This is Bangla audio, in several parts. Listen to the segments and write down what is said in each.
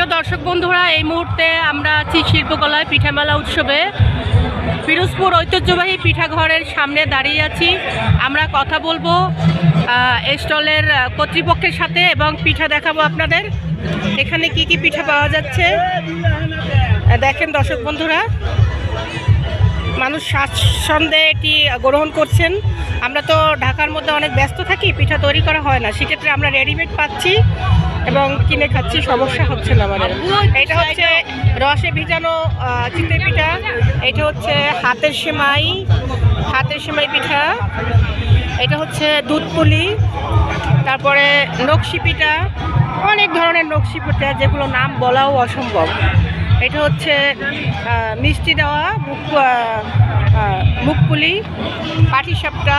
প্রিয় দর্শক বন্ধুরা, এই মুহূর্তে আমরা আছি শিল্পকলায় পিঠা মেলা উৎসবে। পিরোজপুর ঐতিহ্যবাহী পিঠাঘরের সামনে দাঁড়িয়ে আছি। আমরা কথা বলবো স্টলের কর্তৃপক্ষের সাথে এবং পিঠা দেখাবো আপনাদের। এখানে কি কি পিঠা পাওয়া যাচ্ছে দেখেন দর্শক বন্ধুরা, মানুষ স্বাচ্ছন্দ্যে এটি গ্রহণ করছেন। আমরা তো ঢাকার মধ্যে অনেক ব্যস্ত থাকি, পিঠা তৈরি করা হয় না, সেক্ষেত্রে আমরা রেডিমেড পাচ্ছি এবং কিনে খাচ্ছি, সমস্যা হচ্ছে না আমাদের। এটা হচ্ছে রসে ভিজানো চিতই পিঠা, এটা হচ্ছে হাতের সেমাই পিঠা, এটা হচ্ছে দুধ পুলি, তারপরে নকশি পিঠা, অনেক ধরনের নকশি পিঠা যেগুলো নাম বলাও অসম্ভব। এটা হচ্ছে মিষ্টি দেওয়া মুখপুলি, পাটিসাপটা,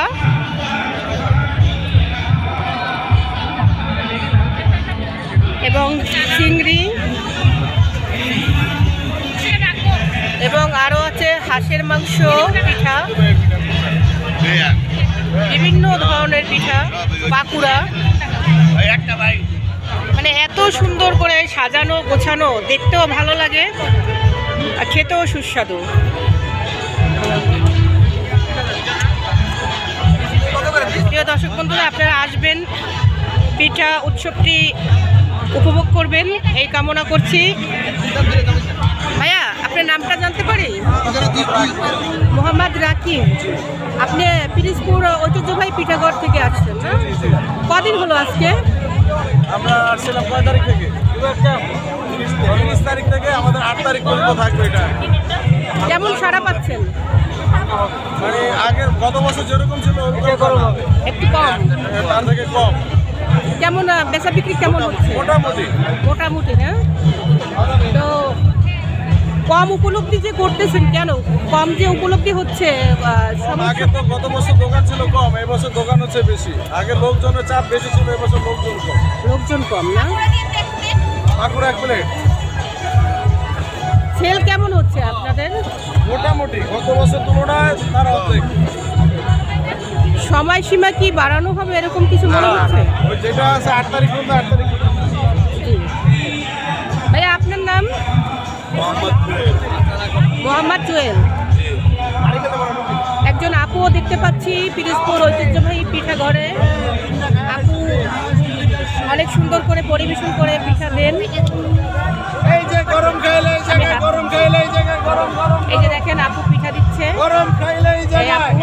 এবং চিংড়ি, এবং আরও আছে হাঁসের মাংস পিঠা, বিভিন্ন ধরনের পিঠা, পাকুড়া। মানে এত সুন্দর করে সাজানো গোছানো, দেখতেও ভালো লাগে আর খেতেও সুস্বাদু। প্রিয় দর্শক বন্ধুরা, আপনারা আসবেন, পিঠা উৎসবটি উপভোগ করবেন এই কামনা করছি। ভাইয়া, আপনার নামটা জানতে পারি? মোহাম্মদ রাকিব। আপনি পিরোজপুর ঐতিহ্যবাহী পিঠাঘর থেকে আসছেন না? কদিন হলো আজকে? আমরা আসছিলাম 5 তারিখ থেকে, 30 তারিখ থেকে আমাদের 8 তারিখ পর্যন্ত থাকবে এটা। কেমন সাড়া পাচ্ছেন? মানে আগের গত বছর যেরকম ছিল একটু কম, তার থেকে কম। কেমন বেচা বিক্রি কেমন হচ্ছে? মোটামুটি না? তো কম উপলব্ধি যে করতেছেন, কেন কম যে উপলব্ধি হচ্ছে? আগে তো গত বছর দোকান ছিল কম, এই বছর দোকান হচ্ছে বেশি। আগে লোকজনের চাপ বেশি ছিল, এই বছর লোকজন কম না? পাকুড়া 1 প্লেট। সেল কেমন হচ্ছে আপনাদের? মোটামুটি গত বছর তুলনায় তার অর্ধেক। সময়সীমা কি বাড়ানো হবে এরকম কিছু মনে হচ্ছে? ওই যেটা আছে 8 তারিখ পর্যন্ত, 8 তারিখ। ভাইয়া, আপনার নাম? মোহাম্মদ জুয়েল। একজন আপুও দেখতে পাচ্ছি পিরোজপুর ঐতিহ্যবাহী পিঠাঘরে। আপু অনেক সুন্দর করে পরিবেশন করে পিঠা দেন। এই যে গরম খাইলে এই জায়গায়, গরম খাইলে এই জায়গায়, গরম গরম। এই যে দেখেন আপু পিঠা দিচ্ছে, গরম খাইলে এই জায়গায়।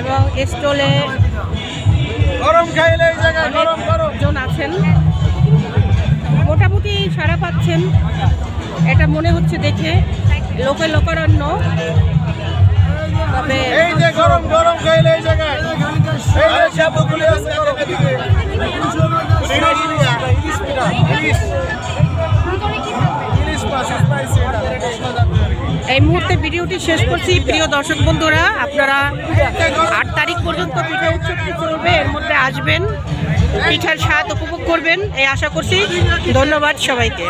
এবং স্টলে গরম খাইলে এই জায়গায়, গরম গরম জন আছেন, মোটামুটি সাড়া পাচ্ছেন এটা মনে হচ্ছে দেখে। লোকারণ্য, তবে এই যে গরম গরম খাইলে এই জায়গায়। এই যে চাপগুলি আছে এদিকে। এই মুহূর্তে ভিডিওটি শেষ করছি। প্রিয় দর্শক বন্ধুরা, আপনারা 8 তারিখ পর্যন্ত পিঠা উৎসবটি চলবে, এর মধ্যে আসবেন, পিঠার স্বাদ উপভোগ করবেন এই আশা করছি। ধন্যবাদ সবাইকে।